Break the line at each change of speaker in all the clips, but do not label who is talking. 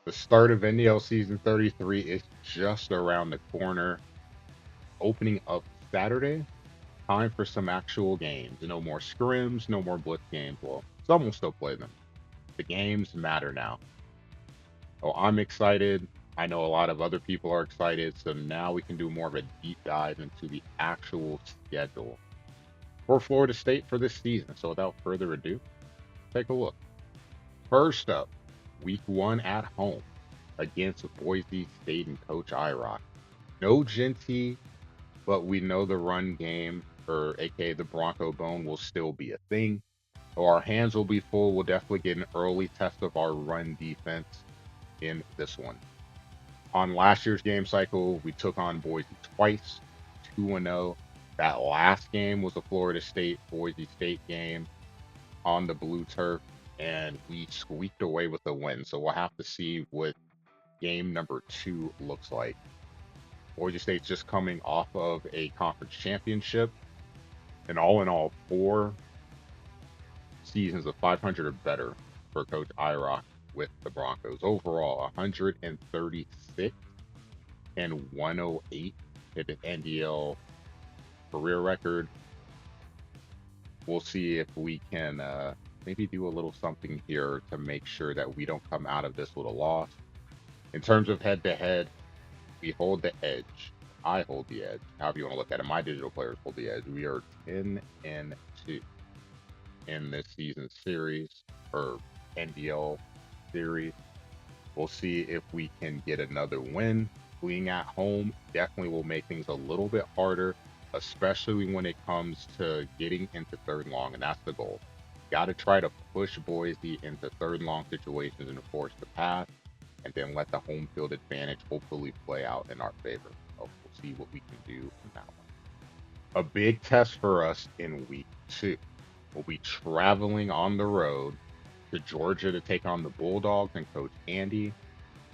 The start of NDL season 33 is just around the corner, opening up Saturday. Time for some actual games. No more scrims, no more blitz games. Well, some will still play them. The games matter now. So I'm excited. I know a lot of other people are excited. So now we can do more of a deep dive into the actual schedule for Florida State for this season. So without further ado, take a look. First up, week one at home against Boise State and Coach Irock. No Genty, but we know the run game, or aka the Bronco Bone, will still be a thing. So our hands will be full. We'll definitely get an early test of our run defense in this one. On last year's game cycle, we took on Boise twice, 2-0. That last game was a Florida State Boise State game on the blue turf, and we squeaked away with a win. So we'll have to see what game number two looks like. Boise State's just coming off of a conference championship, and all in all, 4 seasons of 500 or better for Coach Irock with the Broncos. Overall, 136 and 108 hit an NDL career record. We'll see if we can maybe do a little something here to make sure that we don't come out of this with a loss. In terms of head to head, we hold the edge. I hold the edge. However you want to look at it, my digital players hold the edge. We are 10-2 in this season's series or NDL series. We'll see if we can get another win. Being at home definitely will make things a little bit harder, especially when it comes to getting into third and long, and that's the goal. Got to try to push Boise into third and long situations and force the pass, and then let the home field advantage hopefully play out in our favor. So we'll see what we can do in that one. A big test for us in week two. We'll be traveling on the road to Georgia to take on the Bulldogs and Coach Andy.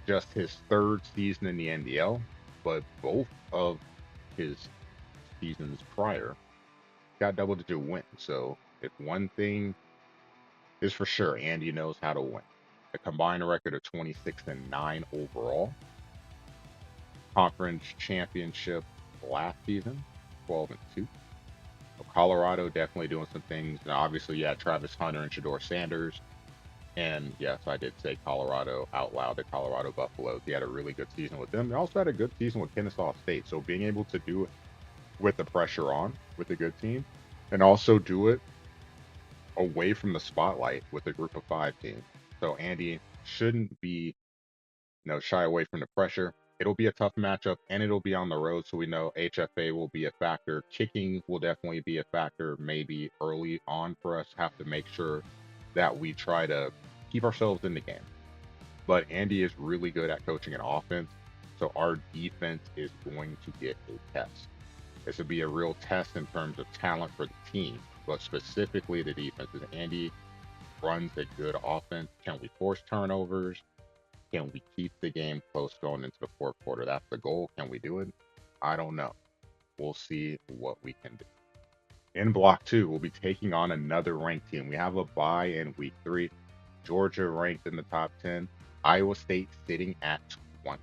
Just his third season in the NDL, but both of his seasons prior got double digit wins. So if one thing is for sure, Andy knows how to win. A combined record of 26-9 overall. Conference championship last season, 12-2. So Colorado definitely doing some things. Now, obviously, yeah, Travis Hunter and Shador Sanders. And yes, I did say Colorado out loud, the Colorado Buffaloes. He had a really good season with them. He also had a good season with Kennesaw State. So being able to do it with the pressure on with a good team and also do it away from the spotlight with a group of five team. So Andy shouldn't be, shy away from the pressure. It'll be a tough matchup and it'll be on the road. So we know HFA will be a factor. Kicking will definitely be a factor, maybe early on for us. Have to make sure that we try to keep ourselves in the game. But Andy is really good at coaching an offense. So our defense is going to get a test. This would be a real test in terms of talent for the team, but specifically the defense. If Andy runs a good offense, can we force turnovers? Can we keep the game close going into the fourth quarter? That's the goal. Can we do it? I don't know. We'll see what we can do. In block two, we'll be taking on another ranked team. We have a bye in week three. Georgia ranked in the top 10. Iowa State sitting at 20.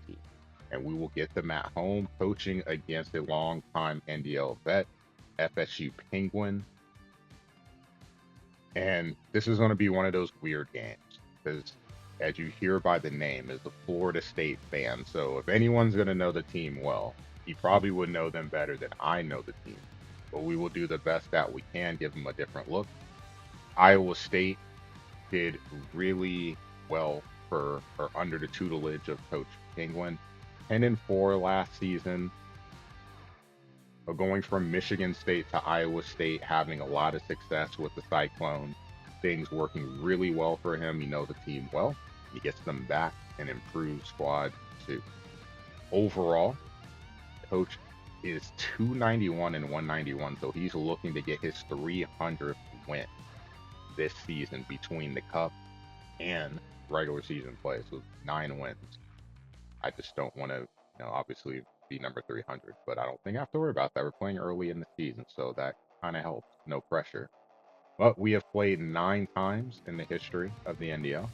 And we will get them at home coaching against a longtime NDL vet, FSU Penguin. And this is going to be one of those weird games because, as you hear by the name, is a Florida State fan. So if anyone's going to know the team well, he probably would know them better than I know the team. But we will do the best that we can, give them a different look. Iowa State did really well for or under the tutelage of Coach Penguin. 10-4 last season. But going from Michigan State to Iowa State, having a lot of success with the Cyclones, things working really well for him. He knows the team well. He gets them back and improves squad too. Overall, Coach is 291 and 191, so he's looking to get his 300th win this season between the Cup and regular season play. So 9 wins. I just don't want to, obviously be number 300, but I don't think I have to worry about that. We're playing early in the season, so that kind of helps. No pressure. But we have played 9 times in the history of the NDL.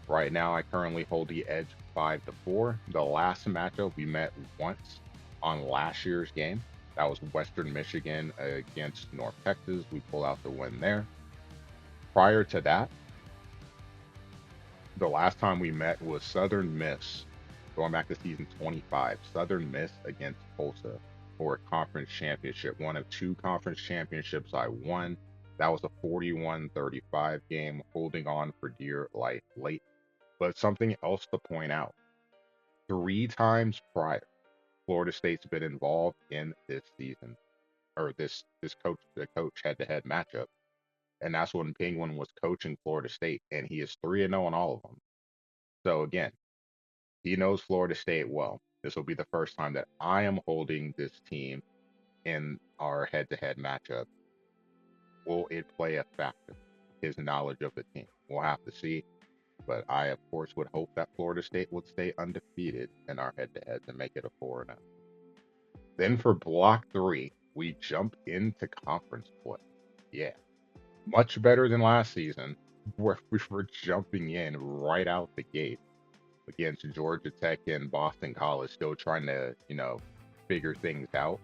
Right now, I currently hold the edge 5-4. The last matchup we met once on last year's game. That was Western Michigan against North Texas. We pull out the win there. Prior to that, the last time we met was Southern Miss, going back to season 25. Southern Miss against Tulsa for a conference championship. One of two conference championships I won. That was a 41-35 game, holding on for dear life late. But something else to point out, three times prior, Florida State's been involved in this season, or this coach head-to-head matchup. And that's when Penguin was coaching Florida State, and he is 3-0 in all of them. So again, he knows Florida State well. This will be the first time that I am holding this team in our head-to-head matchup. Will it play a factor? His knowledge of the team. We'll have to see. But I, of course, would hope that Florida State would stay undefeated in our head-to-heads and make it a 4-0. Then for block three, we jump into conference play. Yeah, much better than last season, where we were jumping in right out the gate against Georgia Tech and Boston College, still trying to, figure things out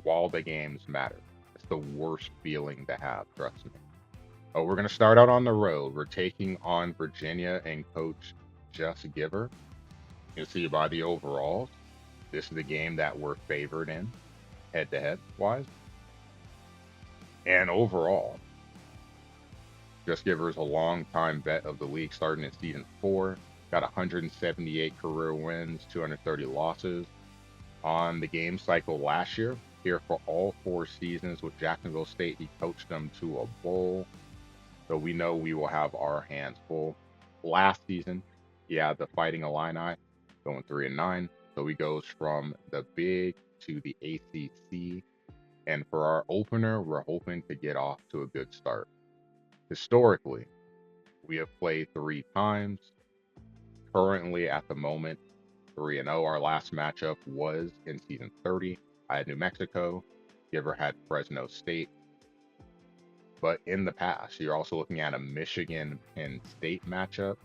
while the games matter. It's the worst feeling to have, trust me. Oh, we're going to start out on the road. We're taking on Virginia and Coach Just Giver. You'll see by the overalls, this is the game that we're favored in, head-to-head wise. And overall, Just Giver is a long-time vet of the league, starting in season 4. Got 178 career wins, 230 losses. On the game cycle last year, here for all 4 seasons with Jacksonville State, he coached them to a bowl. So we know we will have our hands full. Last season, he had the Fighting Illini going 3-9. So he goes from the Big to the ACC. And for our opener, we're hoping to get off to a good start. Historically, we have played 3 times. Currently, at the moment, 3-0. Our last matchup was in season 30. I had New Mexico. Giver had Fresno State. But in the past, you're also looking at a Michigan Penn State matchup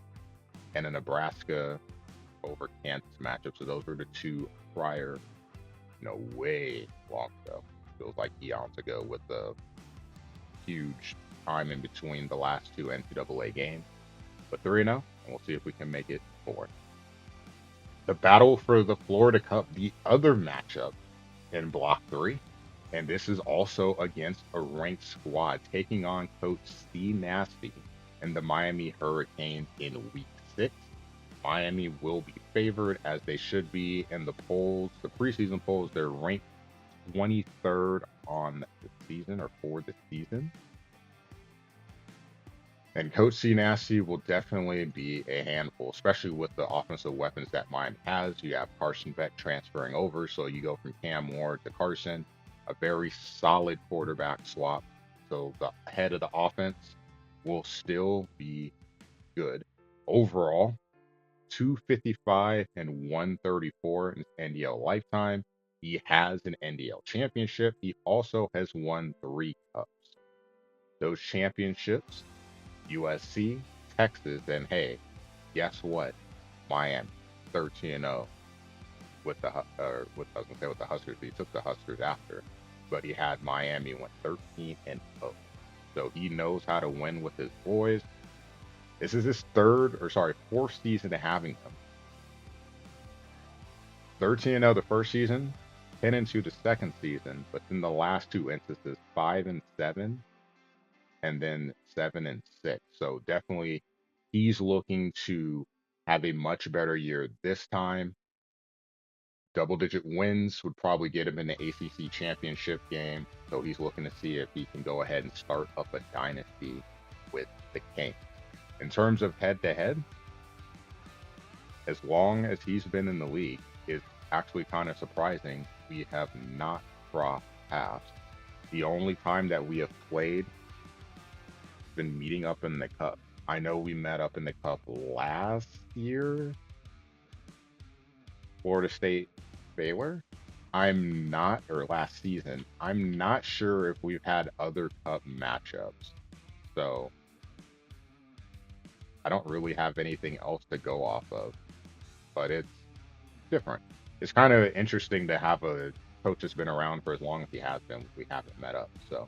and a Nebraska over Kansas matchup. So those were the 2 prior, way long ago. Feels like eons ago, with the huge time in between the last 2 NCAA games. But 3-0, and we'll see if we can make it 4. The battle for the Florida Cup, the other matchup in Block 3. And this is also against a ranked squad, taking on Coach C. Nasty and the Miami Hurricanes in Week 6. Miami will be favored, as they should be in the polls. The preseason polls, they're ranked 23rd on the season, or for the season. And Coach C. Nasty will definitely be a handful, especially with the offensive weapons that Miami has. You have Carson Beck transferring over, so you go from Cam Ward to Carson, a very solid quarterback swap. So the head of the offense will still be good. Overall, 255 and 134 in NDL lifetime. He has an NDL championship. He also has won 3 cups. Those championships, USC, Texas, and hey, guess what? Miami, 13-0 with the I was gonna say with the Huskers. He took the Huskers after, but he had Miami went 13-0. So he knows how to win with his boys. This is his 4th season of having them. 13-0 the first season, 10-2 the second season, but in the last 2 instances, 5-7, and then 7-6. So definitely, he's looking to have a much better year this time. Double-digit wins would probably get him in the ACC championship game. So he's looking to see if he can go ahead and start up a dynasty with the Kings. In terms of head-to-head, as long as he's been in the league, it's actually kind of surprising we have not crossed paths. The only time that we have played, been meeting up in the Cup. I know we met up in the Cup last year, Florida State Baylor. Or last season, I'm not sure if we've had other Cup matchups. So I don't really have anything else to go off of, but it's different. It's kind of interesting to have a coach that's been around for as long as he has been. We haven't met up, so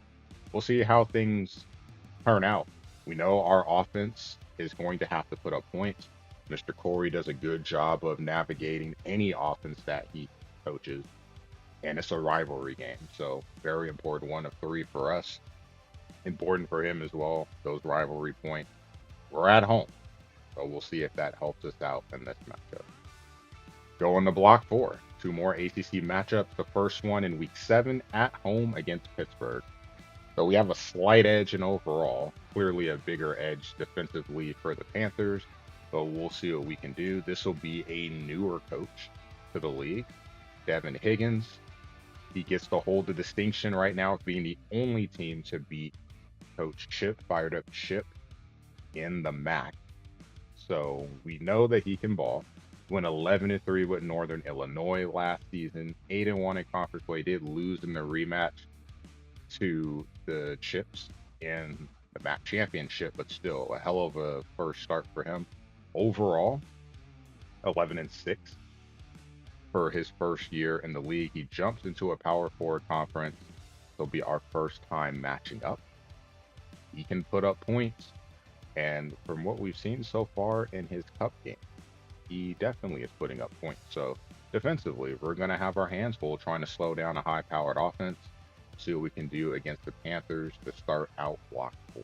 we'll see how things turn out. We know our offense is going to have to put up points. Mr. Corey does a good job of navigating any offense that he coaches, and it's a rivalry game, so very important. One of three for us. Important for him as well. Those rivalry points. We're at home, so we'll see if that helps us out in this matchup. Going to block four. Two more ACC matchups. The first one in week 7 at home against Pittsburgh. So we have a slight edge in overall, clearly a bigger edge defensively for the Panthers, but we'll see what we can do. This will be a newer coach to the league, Devin Higgins. He gets to hold the distinction right now of being the only team to beat Coach Chip, fired up Chip, in the MAC. So we know that he can ball. Went 11-3 with Northern Illinois last season, 8-1 in conference play. Did lose in the rematch to the Chips in the MAC championship, but still a hell of a first start for him. Overall, 11-6 for his first year in the league. He jumps into a Power 4 conference. It'll be our first time matching up. He can put up points, and from what we've seen so far in his cup game, he definitely is putting up points. So defensively, we're going to have our hands full trying to slow down a high-powered offense, see what we can do against the Panthers to start out block 4.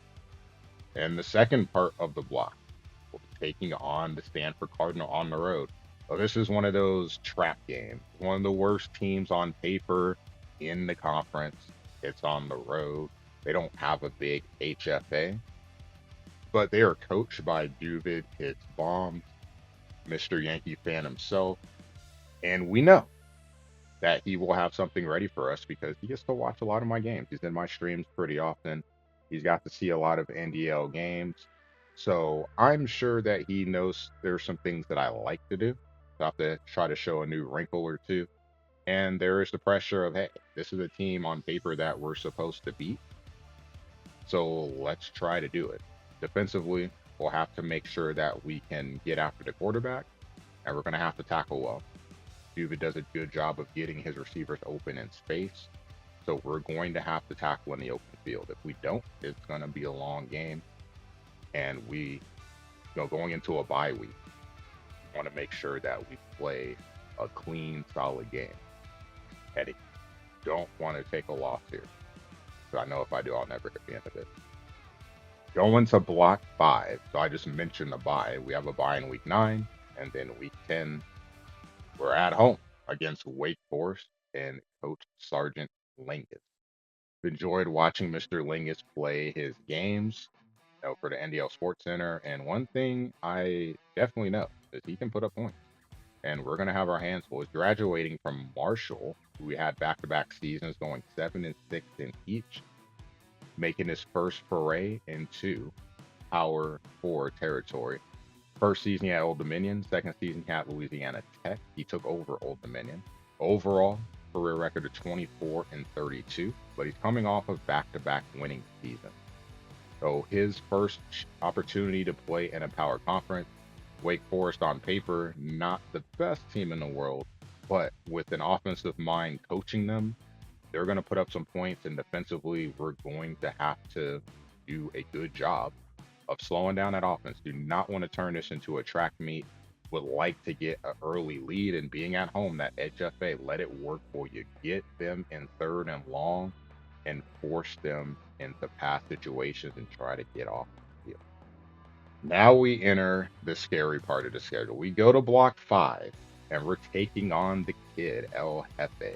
And the second part of the block, we're taking on the Stanford Cardinal on the road. So this is one of those trap games. One of the worst teams on paper in the conference. It's on the road. They don't have a big HFA, but they are coached by Duvid Hits Bombs, Mr. Yankee fan himself. And we know that he will have something ready for us because he gets to watch a lot of my games. He's in my streams pretty often. He's got to see a lot of NDL games. So I'm sure that he knows there's some things that I like to do. So I have to try to show a new wrinkle or two. And there is the pressure of, hey, this is a team on paper that we're supposed to beat. So let's try to do it. Defensively, we'll have to make sure that we can get after the quarterback, and we're going to have to tackle well. Duvid does a good job of getting his receivers open in space, so we're going to have to tackle in the open field. If we don't, it's going to be a long game, and going into a bye week, we want to make sure that we play a clean, solid game. Eddie, don't want to take a loss here, because I know if I do, I'll never get the end of it. Going to block 5. So I just mentioned the bye. We have a bye in week 9, and then week 10, we're at home against Wake Forest and Coach Sergeant Lingus. Enjoyed watching Mr. Lingus play his games, for the NDL Sports Center. And one thing I definitely know is he can put up points. And we're going to have our hands full. He's graduating from Marshall. We had back-to-back seasons going 7-6 in each, making his first foray into Power 4 territory. First season he had Old Dominion. Second season he had Louisiana Tech. He took over Old Dominion. Overall, career record of 24-32, but he's coming off of back-to-back winning seasons. So his first opportunity to play in a power conference. Wake Forest on paper, not the best team in the world, but with an offensive mind coaching them, they're going to put up some points, and defensively, we're going to have to do a good job of slowing down that offense. Do not want to turn this into a track meet. Would like to get an early lead, and being at home, that HFA, let it work for you. Get them in 3rd and long and force them into pass situations and try to get off the field. Now we enter the scary part of the schedule. We go to block 5, and we're taking on the kid, El Jefe,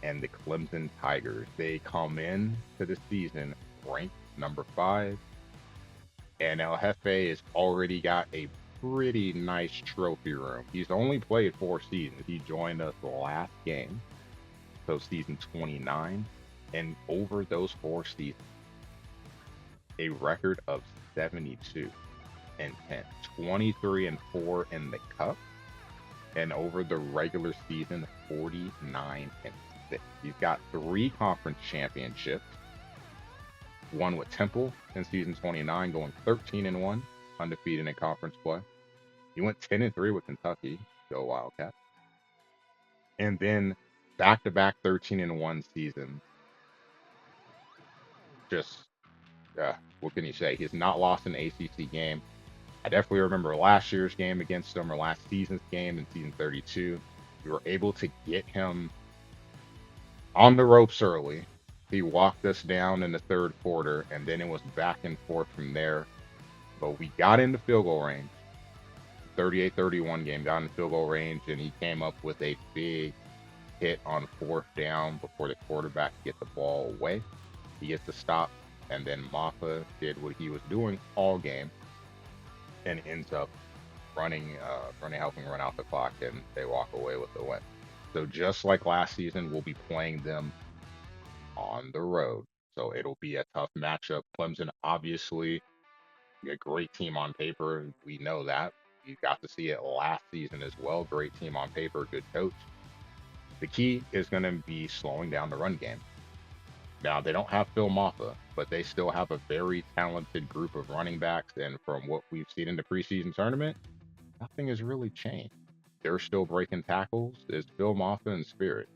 and the Clemson Tigers. They come in to the season ranked number 5, and El Jefe has already got a pretty nice trophy room. He's only played 4 seasons. He joined us last game, so season 29, and over those 4 seasons, a record of 72-10, 23-4 in the Cup, and over the regular season, 49-6. He's got 3 conference championships. One with Temple in season 29, going 13-1. undefeated in conference play. He went 10-3 with Kentucky, go Wildcats, and then back-to-back 13-1 seasons. Just what can you say? He's not lost an ACC game. I definitely remember last year's game against him, or last season's game in season 32. We were able to get him on the ropes early. He walked us down in the third quarter, and then it was back and forth from there. But we got into field goal range. 38-31 game, got in field goal range, and he came up with a big hit on fourth down before the quarterback could get the ball away. He gets the stop, and then Maffa did what he was doing all game and ends up helping run out the clock, and they walk away with the win. So just like last season, we'll be playing them on the road. So it'll be a tough matchup. Clemson, obviously, a great team on paper. We know that. You got to see it last season as well. Great team on paper, good coach. The key is going to be slowing down the run game. Now, they don't have Phil Maffa, but they still have a very talented group of running backs. And from what we've seen in the preseason tournament, nothing has really changed. They're still breaking tackles. It's Phil Maffa and Spirit.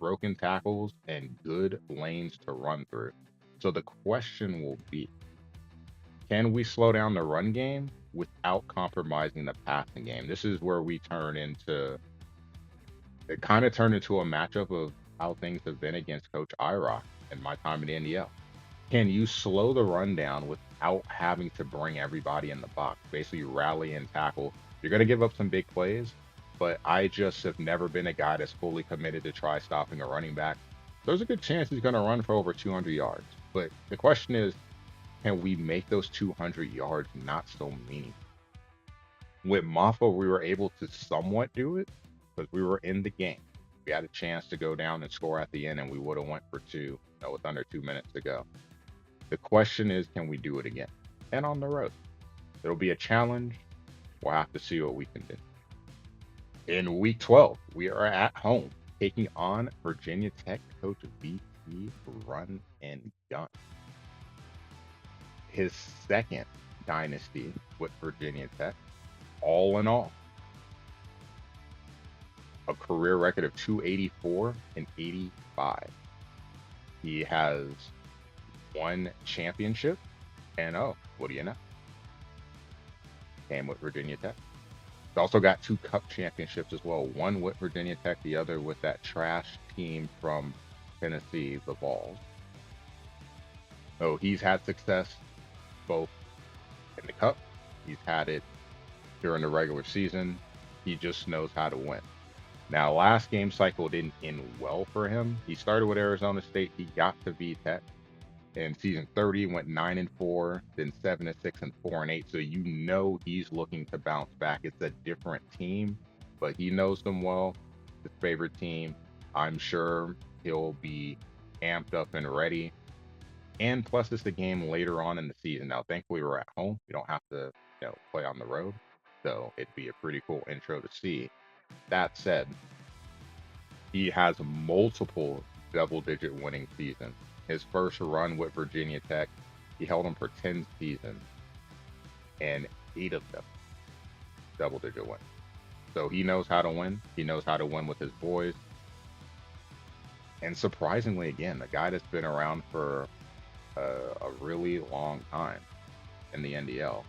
Broken tackles and good lanes to run through. So the question will be, can we slow down the run game without compromising the passing game? This is where we kind of turned into a matchup of how things have been against Coach Irock in my time at NDL. Can you slow the run down without having to bring everybody in the box? Basically rally and tackle. You're going to give up some big plays, but I just have never been a guy that's fully committed to try stopping a running back. There's a good chance he's going to run for over 200 yards. But the question is, can we make those 200 yards not so meaningful? With Maffa, we were able to somewhat do it because we were in the game. We had a chance to go down and score at the end, and we would have went for two, with under 2 minutes to go. The question is, can we do it again? And on the road. It'll be a challenge. We'll have to see what we can do. In week 12, we are at home taking on Virginia Tech coach VT Run and Gun. His second dynasty with Virginia Tech, all in all. A career record of 284 and 85. He has one championship, and what do you know? Came with Virginia Tech. He's also got two cup championships as well. One with Virginia Tech, the other with that trash team from Tennessee, the Vols. So he's had success both in the cup. He's had it during the regular season. He just knows how to win. Now, last game cycle didn't end well for him. He started with Arizona State. He got to VTech. In season 30, went 9-4, then 7-6 and 4-8. So he's looking to bounce back. It's a different team, but he knows them well. His favorite team. I'm sure he'll be amped up and ready. And plus, it's a game later on in the season. Now, thankfully, we're at home. We don't have to, play on the road. So it'd be a pretty cool intro to see. That said, he has multiple double-digit winning seasons. His first run with Virginia Tech, he held them for 10 seasons, and 8 of them double-digit wins. So he knows how to win. He knows how to win with his boys. And surprisingly, again, a guy that's been around for a really long time in the NDL,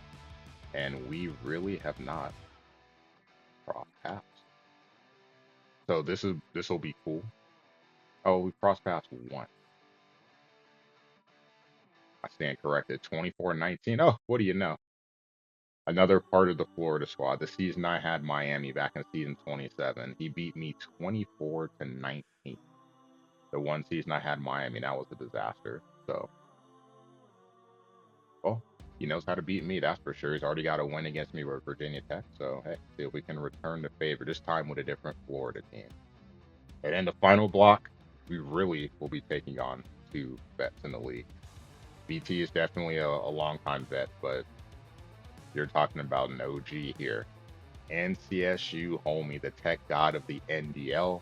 and we really have not crossed paths. So this will be cool. Oh, we crossed paths once. I stand corrected. 24-19. Oh, what do you know? Another part of the Florida squad. The season I had Miami back in season 27. He beat me 24-19. The one season I had Miami, that was a disaster. So, he knows how to beat me, that's for sure. He's already got a win against me with Virginia Tech. So, hey, see if we can return the favor, this time with a different Florida team. And in the final block, we really will be taking on two vets in the league. BT is definitely a long-time vet, but you're talking about an OG here. NCSU homie, the tech god of the NDL,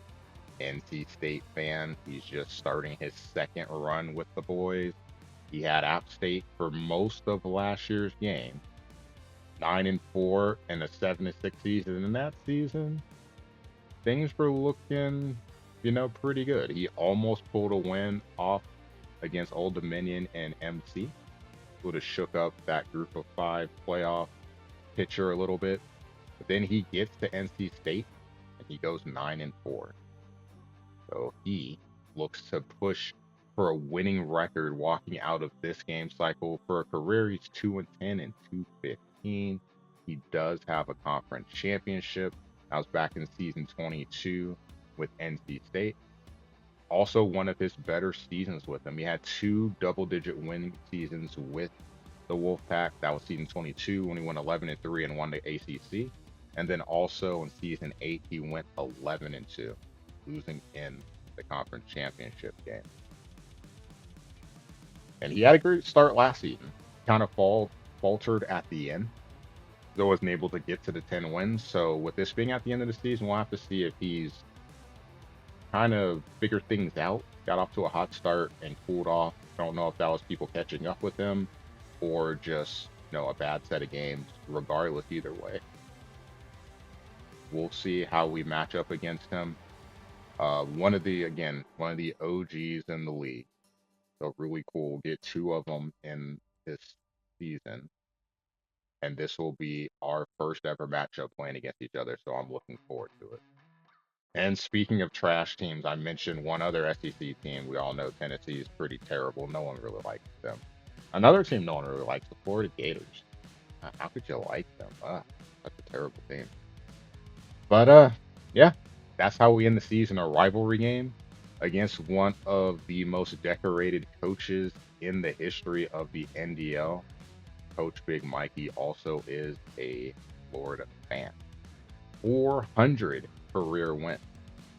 NC State fan. He's just starting his second run with the boys. He had App State for most of last year's game. 9-4 and a 7-6 season. In that season, things were looking, pretty good. He almost pulled a win off against Old Dominion and MC. Would have shook up that group of five playoff picture a little bit. But then he gets to NC State and he goes 9-4. So he looks to push for a winning record walking out of this game cycle. For a career, he's 2-10 and 2-15. He does have a conference championship. That was back in season 22 with NC State. Also, one of his better seasons with them. He had two double-digit winning seasons with the Wolfpack. That was season 22 when he went 11-3 and won the ACC. And then also in season 8, he went 11-2, losing in the conference championship game. And he had a great start last season. Kind of faltered at the end, though wasn't able to get to the 10 wins. So with this being at the end of the season, we'll have to see if he's kind of figured things out, got off to a hot start and cooled off. Don't know if that was people catching up with him or just, a bad set of games. Regardless, either way, we'll see how we match up against him. One of the OGs in the league. So really cool. We'll get two of them in this season. And this will be our first ever matchup playing against each other. So I'm looking forward to it. And speaking of trash teams, I mentioned one other SEC team. We all know Tennessee is pretty terrible. No one really likes them. Another team no one really likes, the Florida Gators. How could you like them? That's a terrible team. But yeah, that's how we end the season. A rivalry game against one of the most decorated coaches in the history of the NDL. Coach Big Mikey also is a Florida fan. 400 career wins,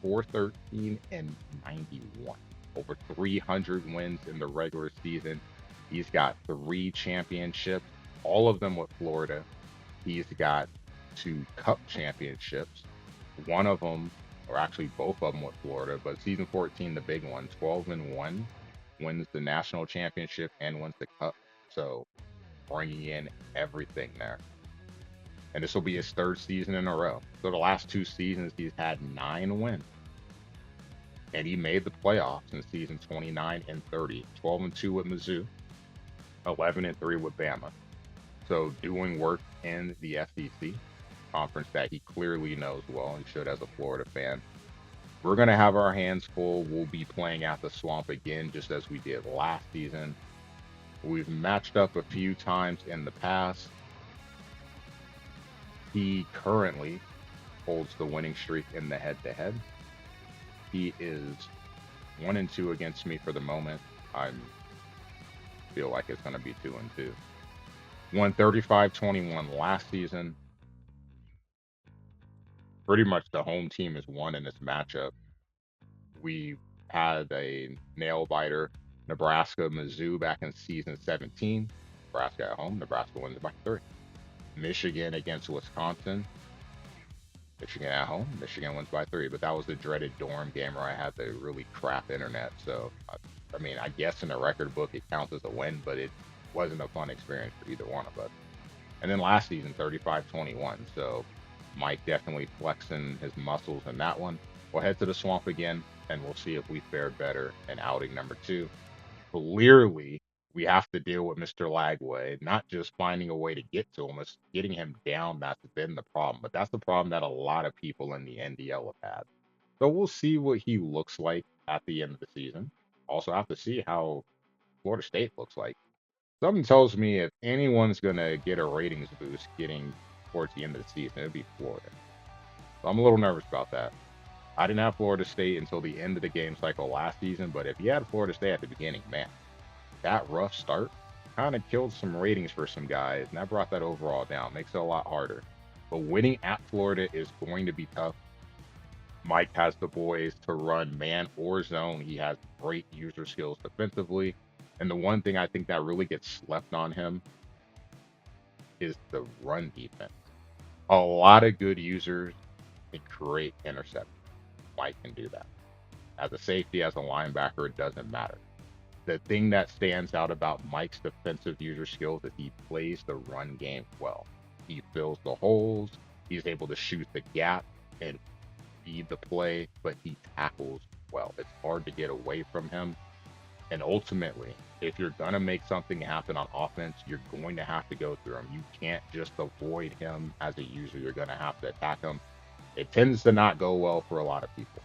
413 and 91. Over 300 wins in the regular season. He's got 3 championships, all of them with Florida. He's got 2 cup championships. One of them, or actually both of them with Florida, but season 14, the big one, 12-1, wins the national championship and wins the cup. So bringing in everything there. And this will be his 3rd season in a row. So the last 2 seasons, he's had 9 wins. And he made the playoffs in season 29 and 30, 12-2 with Mizzou, 11-3 with Bama. So doing work in the SEC, conference that he clearly knows well and should as a Florida fan. We're going to have our hands full. We'll be playing at the Swamp again, just as we did last season. We've matched up a few times in the past. He currently holds the winning streak in the head-to-head. He is 1-2 against me for the moment. I feel like it's going to be 2-2. Won 35-21 last season. Pretty much the home team is won in this matchup. We had a nail biter, Nebraska, Mizzou back in season 17. Nebraska at home. Nebraska wins by 3. Michigan against Wisconsin. Michigan at home. Michigan wins by 3. But that was the dreaded dorm game where I had the really crap internet. So, I guess in the record book it counts as a win, but it wasn't a fun experience for either one of us. And then last season, 35-21. So Mike definitely flexing his muscles in that one. We'll head to the Swamp again, and we'll see if we fare better in outing number 2. Clearly, we have to deal with Mr. Lagway, not just finding a way to get to him, it's getting him down. That's been the problem. But that's the problem that a lot of people in the NDL have had. So we'll see what he looks like at the end of the season. Also have to see how Florida State looks like. Something tells me if anyone's going to get a ratings boost getting towards the end of the season, it'd be Florida. So I'm a little nervous about that. I didn't have Florida State until the end of the game cycle last season, but if you had Florida State at the beginning, man, that rough start kind of killed some ratings for some guys, and that brought that overall down. Makes it a lot harder. But winning at Florida is going to be tough. Mike has the boys to run man or zone. He has great user skills defensively. And the one thing I think that really gets slept on him is the run defense. A lot of good users can create interceptions. Mike can do that. As a safety, as a linebacker, it doesn't matter. The thing that stands out about Mike's defensive user skills is he plays the run game well. He fills the holes. He's able to shoot the gap and feed the play, but he tackles well. It's hard to get away from him. And ultimately, if you're going to make something happen on offense, you're going to have to go through him. You can't just avoid him as a user. You're going to have to attack him. It tends to not go well for a lot of people.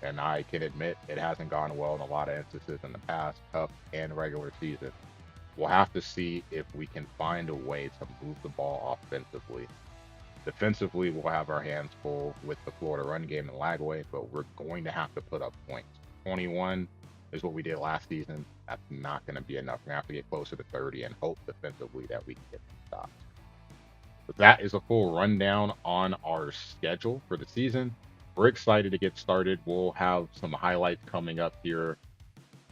And I can admit it hasn't gone well in a lot of instances in the past, cup and regular season. We'll have to see if we can find a way to move the ball offensively. Defensively, we'll have our hands full with the Florida run game and Lagway, but we're going to have to put up points. 21 is what we did last season. That's not going to be enough. We're going to have to get closer to 30 and hope defensively that we can get some stops. But that is a full rundown on our schedule for the season. We're excited to get started. We'll have some highlights coming up here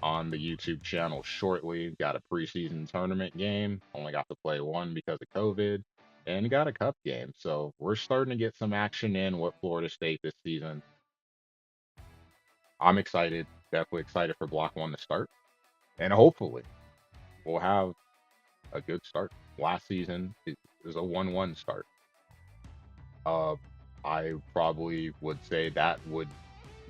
on the YouTube channel shortly. Got a preseason tournament game. Only got to play one because of COVID. And got a cup game. So we're starting to get some action in with Florida State this season. I'm excited. Definitely excited for Block 1 to start. And hopefully we'll have a good start. Last season it was a 1-1 start. Uh, I probably would say that would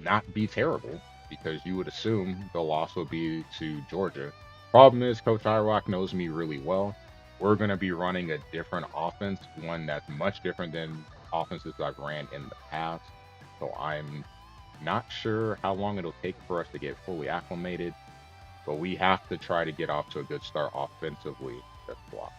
not be terrible because you would assume the loss would be to Georgia. Problem is, Coach Irock knows me really well. We're going to be running a different offense, one that's much different than offenses I've ran in the past. So I'm not sure how long it'll take for us to get fully acclimated, but we have to try to get off to a good start offensively this block.